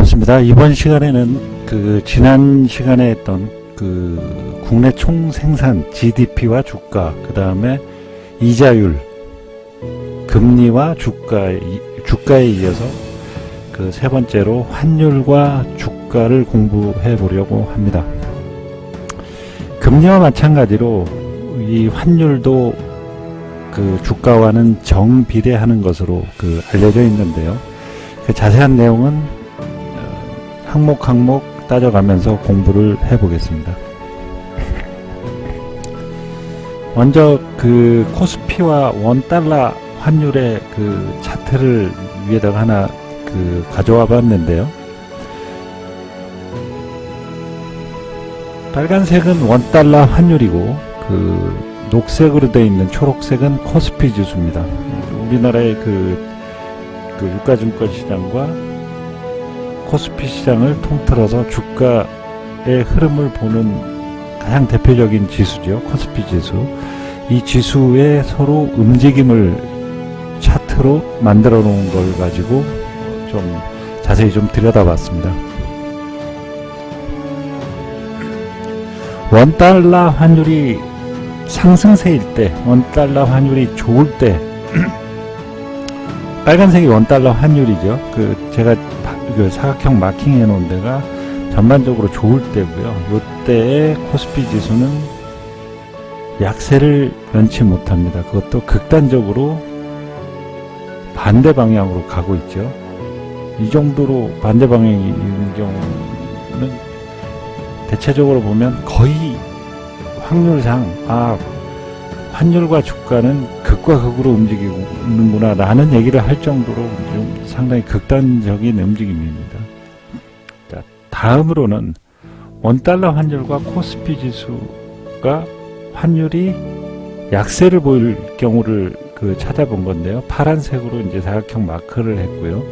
반갑습니다. 이번 시간에는 지난 시간에 했던 국내 총생산 GDP와 주가, 그 다음에 이자율, 금리와 주가에 이어서 세 번째로 환율과 주가를 공부해 보려고 합니다. 금리와 마찬가지로 이 환율도 주가와는 정비례하는 것으로 알려져 있는데요. 자세한 내용은 항목 따져가면서 공부를 해보겠습니다. 먼저 코스피와 원달러 환율의 차트를 위에다가 하나 가져와 봤는데요. 빨간색은 원달러 환율이고 녹색으로 되어 있는 초록색은 코스피 지수입니다. 우리나라의 유가증권 시장과 코스피 시장을 통틀어서 주가의 흐름을 보는 가장 대표적인 지수죠. 코스피 지수. 이 지수의 서로 움직임을 차트로 만들어 놓은 걸 가지고 좀 자세히 좀 들여다봤습니다. 원달러 환율이 상승세일 때, 원달러 환율이 좋을 때, 빨간색이 원달러 환율이죠. 제가 사각형 마킹해 놓은 데가 전반적으로 좋을 때고요. 요때의 코스피 지수는 약세를 면치 못합니다. 그것도 극단적으로 반대 방향으로 가고 있죠. 이 정도로 반대 방향인 경우는 대체적으로 보면 거의 확률상 환율과 주가는 극과 극으로 움직이는구나 라는 얘기를 할 정도로 좀 상당히 극단적인 움직임입니다. 자, 다음으로는 원달러 환율과 코스피 지수가 환율이 약세를 보일 경우를 찾아본 건데요. 파란색으로 이제 사각형 마크를 했고요.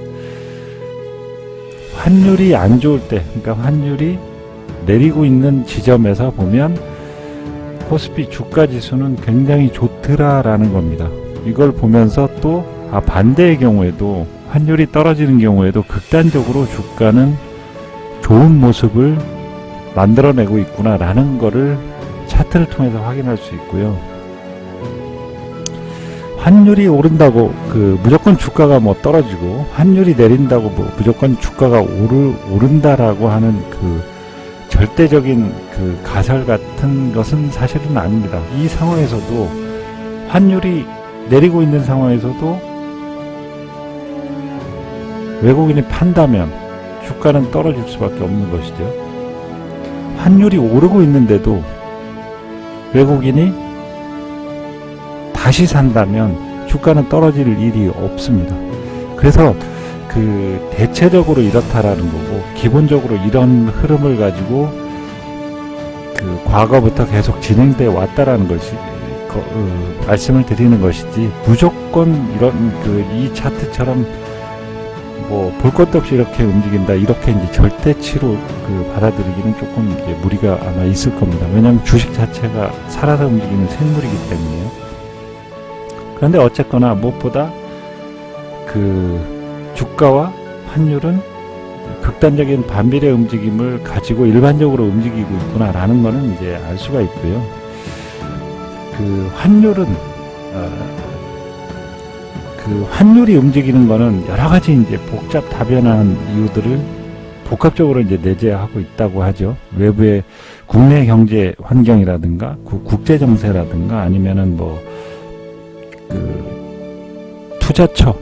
환율이 안 좋을 때, 그러니까 환율이 내리고 있는 지점에서 보면 코스피 주가 지수는 굉장히 좋더라라는 겁니다. 이걸 보면서 또 반대의 경우에도 환율이 떨어지는 경우에도 극단적으로 주가는 좋은 모습을 만들어내고 있구나라는 거를 차트를 통해서 확인할 수 있고요. 환율이 오른다고 무조건 주가가 떨어지고 환율이 내린다고 무조건 주가가 오른다라고 하는 절대적인 가설 같은 것은 사실은 아닙니다. 이 상황에서도 환율이 내리고 있는 상황에서도 외국인이 판다면 주가는 떨어질 수밖에 없는 것이죠. 환율이 오르고 있는데도 외국인이 다시 산다면 주가는 떨어질 일이 없습니다. 그래서 대체적으로 이렇다라는 거고, 기본적으로 이런 흐름을 가지고 과거부터 계속 진행돼 왔다라는 것이 말씀을 드리는 것이지, 무조건 이런 이 차트처럼 볼 것도 없이 이렇게 움직인다, 이렇게 이제 절대치로 받아들이기는 조금 이제 무리가 아마 있을 겁니다. 왜냐하면 주식 자체가 살아서 움직이는 생물이기 때문에요. 그런데 어쨌거나 무엇보다 주가와 환율은 극단적인 반비례 움직임을 가지고 일반적으로 움직이고 있구나라는 것은 이제 알 수가 있고요. 환율은 환율이 움직이는 것은 여러 가지 이제 복잡다변한 이유들을 복합적으로 이제 내재하고 있다고 하죠. 외부의 국내 경제 환경이라든가 국제 정세라든가 아니면은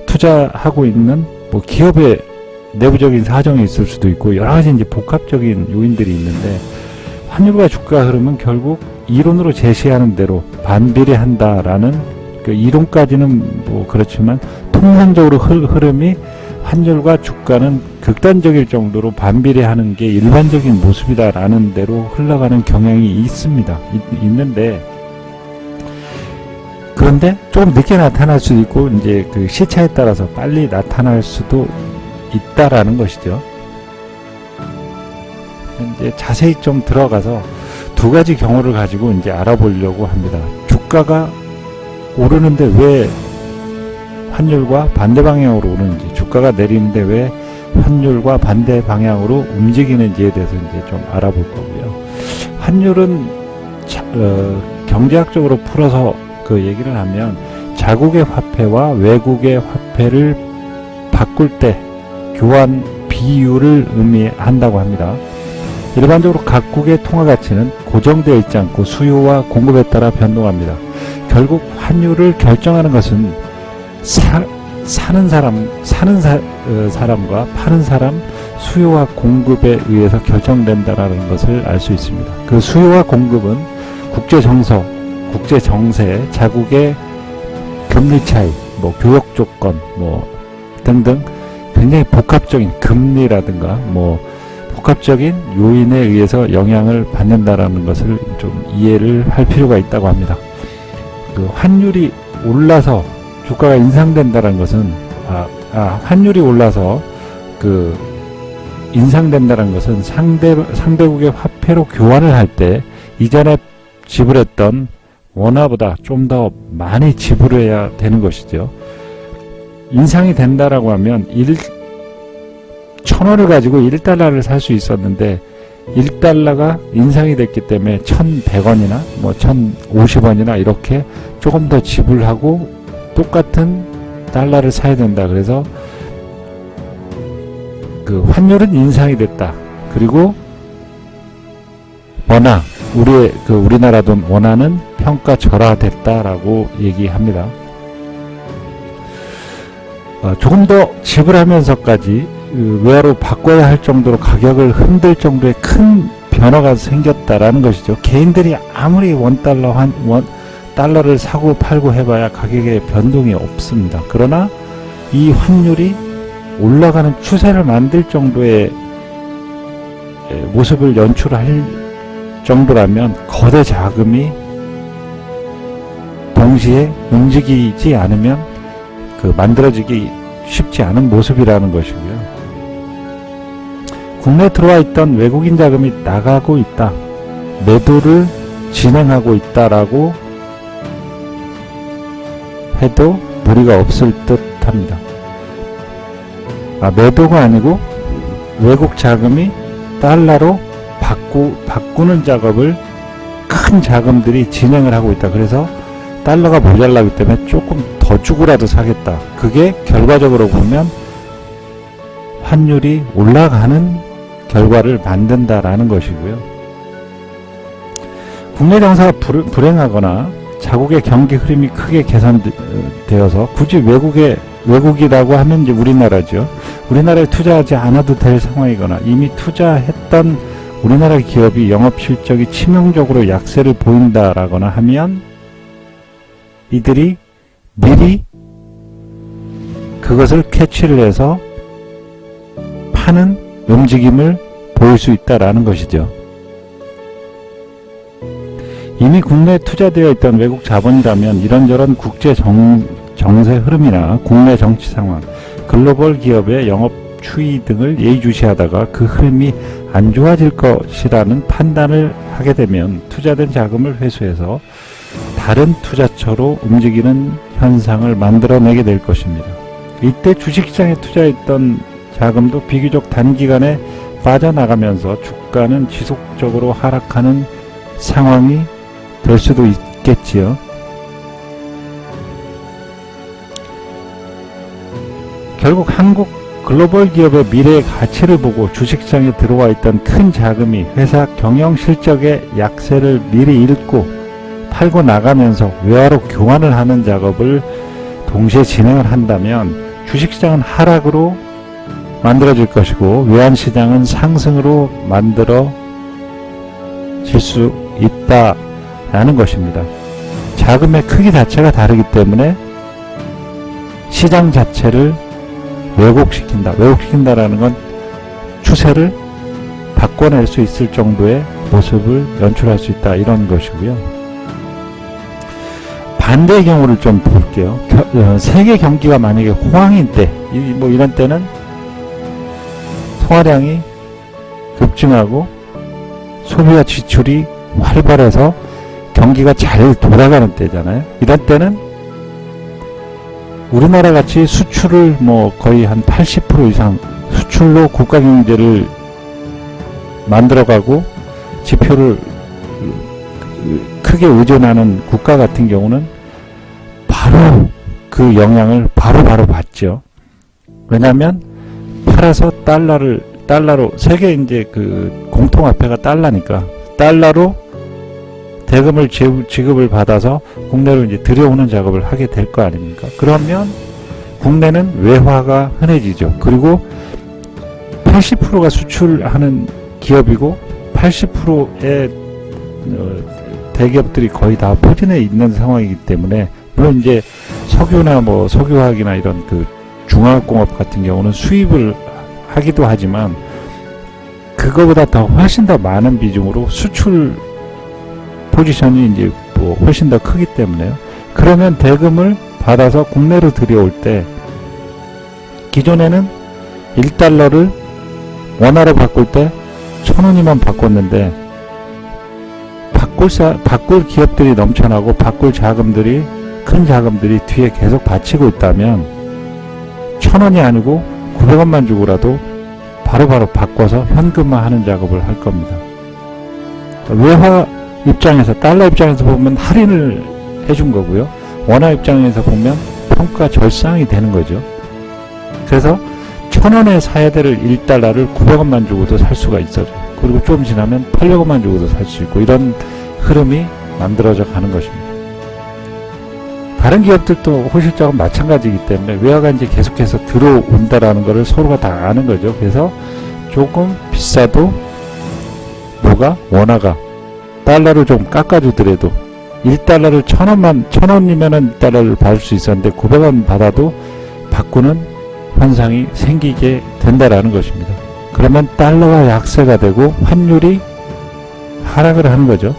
투자하고 있는 기업의 내부적인 사정이 있을 수도 있고, 여러 가지 이제 복합적인 요인들이 있는데, 환율과 주가 흐름은 결국 이론으로 제시하는 대로 반비례한다라는 이론까지는 그렇지만, 통상적으로 흐름이 환율과 주가는 극단적일 정도로 반비례하는 게 일반적인 모습이다라는 대로 흘러가는 경향이 있는데, 그런데 조금 늦게 나타날 수도 있고, 이제 시차에 따라서 빨리 나타날 수도 있다라는 것이죠. 이제 자세히 좀 들어가서 두 가지 경우를 가지고 이제 알아보려고 합니다. 주가가 오르는데 왜 환율과 반대 방향으로 오르는지, 주가가 내리는데 왜 환율과 반대 방향으로 움직이는지에 대해서 이제 좀 알아볼 거고요. 환율은 경제학적으로 풀어서 그 얘기를 하면 자국의 화폐와 외국의 화폐를 바꿀 때 교환 비율을 의미한다고 합니다. 일반적으로 각국의 통화 가치는 고정되어 있지 않고 수요와 공급에 따라 변동합니다. 결국 환율을 결정하는 것은 사는 사람과 파는 사람 수요와 공급에 의해서 결정된다라는 것을 알 수 있습니다. 그 수요와 공급은 국제 정세, 자국의 금리 차이, 교역 조건, 등등 굉장히 복합적인 금리라든가 복합적인 요인에 의해서 영향을 받는다라는 것을 좀 이해를 할 필요가 있다고 합니다. 그 환율이 올라서 주가가 인상된다는 것은 환율이 올라서 그 인상된다는 것은 상대국의 화폐로 교환을 할 때 이전에 지불했던 원화보다 좀 더 많이 지불해야 되는 것이죠. 인상이 된다라고 하면 1,000원을 가지고 1달러를 살 수 있었는데 1달러가 인상이 됐기 때문에 1,100원이나 1,050원이나 이렇게 조금 더 지불하고 똑같은 달러를 사야 된다. 그래서 그 환율은 인상이 됐다. 그리고 우리나라 돈 원화는 평가절하됐다라고 얘기합니다. 조금 더 지불하면서까지 외화로 바꿔야 할 정도로 가격을 흔들 정도의 큰 변화가 생겼다라는 것이죠. 개인들이 아무리 달러를 사고 팔고 해봐야 가격에 변동이 없습니다. 그러나 이 환율이 올라가는 추세를 만들 정도의 모습을 연출할 정도라면 거대 자금이 동시에 움직이지 않으면 만들어지기 쉽지 않은 모습이라는 것이고요. 국내에 들어와 있던 외국인 자금이 나가고 있다, 매도를 진행하고 있다라고 해도 무리가 없을 듯 합니다. 매도가 아니고 외국 자금이 달러로 바꾸는 작업을 큰 자금들이 진행을 하고 있다. 그래서 달러가 모자라기 때문에 조금 더 주고라도 사겠다. 그게 결과적으로 보면 환율이 올라가는 결과를 만든다라는 것이고요. 국내 정사가 불행하거나 자국의 경기 흐름이 크게 개선되어서 굳이 외국이라고 하면 이제 우리나라죠. 우리나라에 투자하지 않아도 될 상황이거나 이미 투자했던 우리나라 기업이 영업 실적이 치명적으로 약세를 보인다라거나 하면 이들이 미리 그것을 캐치를 해서 파는 움직임을 보일 수 있다라는 것이죠. 이미 국내에 투자되어 있던 외국 자본이라면 이런저런 국제 정세 흐름이나 국내 정치 상황, 글로벌 기업의 영업 추이 등을 예의주시하다가 그 흐름이 안 좋아질 것이라는 판단을 하게 되면 투자된 자금을 회수해서 다른 투자처로 움직이는 현상을 만들어내게 될 것입니다. 이때 주식시장에 투자했던 자금도 비교적 단기간에 빠져나가면서 주가는 지속적으로 하락하는 상황이 될 수도 있겠지요. 결국 한국 글로벌 기업의 미래의 가치를 보고 주식시장에 들어와 있던 큰 자금이 회사 경영 실적의 약세를 미리 읽고 팔고 나가면서 외화로 교환을 하는 작업을 동시에 진행을 한다면 주식시장은 하락으로 만들어질 것이고 외환시장은 상승으로 만들어질 수 있다라는 것입니다. 자금의 크기 자체가 다르기 때문에 시장 자체를 왜곡시킨다라는 건 추세를 바꿔낼 수 있을 정도의 모습을 연출할 수 있다, 이런 것이고요. 반대의 경우를 좀 볼게요. 세계 경기가 만약에 호황인 때, 이런 때는 통화량이 급증하고 소비와 지출이 활발해서 경기가 잘 돌아가는 때잖아요. 이런 때는 우리나라 같이 수출을 거의 한 80% 이상 수출로 국가 경제를 만들어가고 지표를 크게 의존하는 국가 같은 경우는 바로 그 영향을 바로 받죠. 왜냐하면 팔아서 달러로 세계 이제 그 공통화폐가 달러니까 달러로 대금을 지급을 받아서 국내로 이제 들여오는 작업을 하게 될 거 아닙니까? 그러면 국내는 외화가 흔해지죠. 그리고 80%가 수출하는 기업이고 80%의 대기업들이 거의 다 포진해 있는 상황이기 때문에, 물론 이제 석유나 뭐 석유화학이나 이런 그 중화학공업 같은 경우는 수입을 하기도 하지만 그거보다 더 훨씬 더 많은 비중으로 수출 포지션이 이제 뭐 훨씬 더 크기 때문에요. 그러면 대금을 받아서 국내로 들여올 때 기존에는 1달러를 원화로 바꿀 때 1,000원이면 바꿨는데 바꿀 기업들이 넘쳐나고 바꿀 자금들이 큰 자금들이 뒤에 계속 받치고 있다면 1,000원이 아니고 900원만 주고라도 바로바로 바꿔서 현금화하는 작업을 할 겁니다. 외화 입장에서, 달러 입장에서 보면 할인을 해준 거고요. 원화 입장에서 보면 평가 절상이 되는 거죠. 그래서 1,000원에 사야 될 1달러를 900원만 주고도 살 수가 있어요. 그리고 좀 지나면 800원만 주고도 살 수 있고, 이런 흐름이 만들어져 가는 것입니다. 다른 기업들도 호실적은 마찬가지이기 때문에 외화가 이제 계속해서 들어온다라는 것을 서로가 다 아는 거죠. 그래서 조금 비싸도 원화가 달러를 좀 깎아주더라도 1달러를 1,000원이면은 1달러를 받을 수 있었는데 900원 받아도 바꾸는 현상이 생기게 된다라는 것입니다. 그러면 달러가 약세가 되고 환율이 하락을 하는 거죠.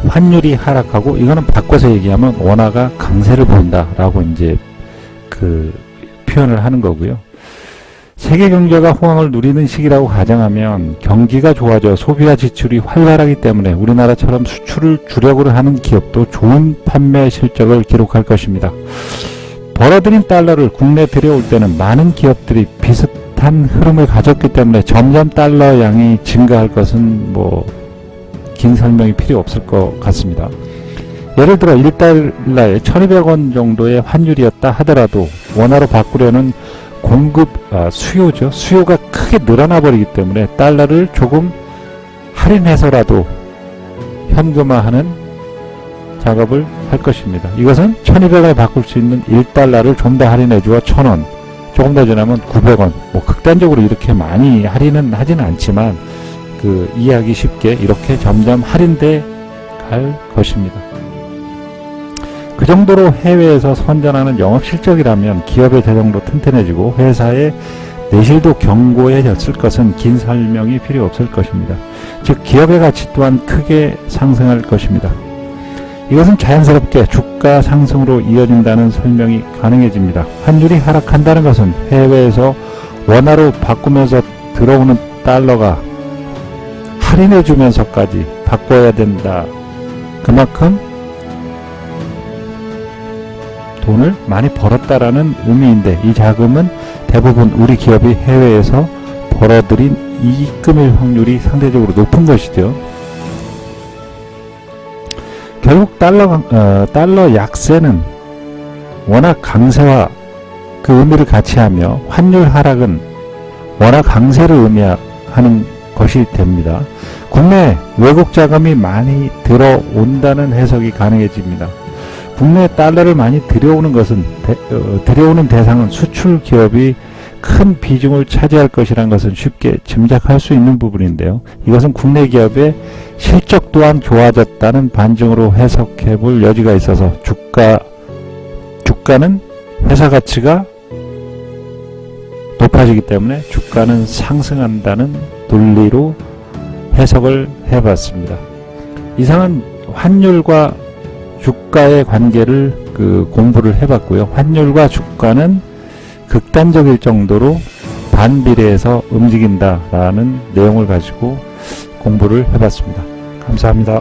환율이 하락하고, 이거는 바꿔서 얘기하면 원화가 강세를 보인다라고 이제 그 표현을 하는 거고요. 세계 경제가 호황을 누리는 시기라고 가정하면 경기가 좋아져 소비와 지출이 활발하기 때문에 우리나라처럼 수출을 주력으로 하는 기업도 좋은 판매 실적을 기록할 것입니다. 벌어들인 달러를 국내 들여올 때는 많은 기업들이 비슷한 흐름을 가졌기 때문에 점점 달러 양이 증가할 것은 뭐 긴 설명이 필요 없을 것 같습니다. 예를 들어 1달러에 1,200원 정도의 환율이었다 하더라도 원화로 바꾸려는 수요죠. 수요가 크게 늘어나 버리기 때문에 달러를 조금 할인해서라도 현금화하는 작업을 할 것입니다. 이것은 1,200원에 바꿀 수 있는 1달러를 좀 더 할인해 주어 1,000원, 조금 더 지나면 900원, 뭐 극단적으로 이렇게 많이 할인은 하지는 않지만 이해하기 쉽게 이렇게 점점 할인돼 갈 것입니다. 그 정도로 해외에서 선전하는 영업 실적이라면 기업의 재정도 튼튼해지고 회사의 내실도 견고해졌을 것은 긴 설명이 필요 없을 것입니다. 즉 기업의 가치 또한 크게 상승할 것입니다. 이것은 자연스럽게 주가 상승으로 이어진다는 설명이 가능해집니다. 환율이 하락한다는 것은 해외에서 원화로 바꾸면서 들어오는 달러가 할인해주면서까지 바꿔야 된다. 그만큼 돈을 많이 벌었다라는 의미인데, 이 자금은 대부분 우리 기업이 해외에서 벌어들인 이익금일 확률이 상대적으로 높은 것이죠. 결국 달러 약세는 원화 강세와 그 의미를 같이 하며, 환율 하락은 원화 강세를 의미하는 것이 됩니다. 국내 외국 자금이 많이 들어온다는 해석이 가능해집니다. 국내 달러를 많이 들여오는 것은 들여오는 대상은 수출 기업이 큰 비중을 차지할 것이라는 것은 쉽게 짐작할 수 있는 부분인데요. 이것은 국내 기업의 실적 또한 좋아졌다는 반증으로 해석해 볼 여지가 있어서 주가는 회사 가치가 높아지기 때문에 주가는 상승한다는 논리로 해석을 해봤습니다. 이상은 환율과 주가의 관계를 공부를 해봤고요. 환율과 주가는 극단적일 정도로 반비례해서 움직인다라는 내용을 가지고 공부를 해봤습니다. 감사합니다.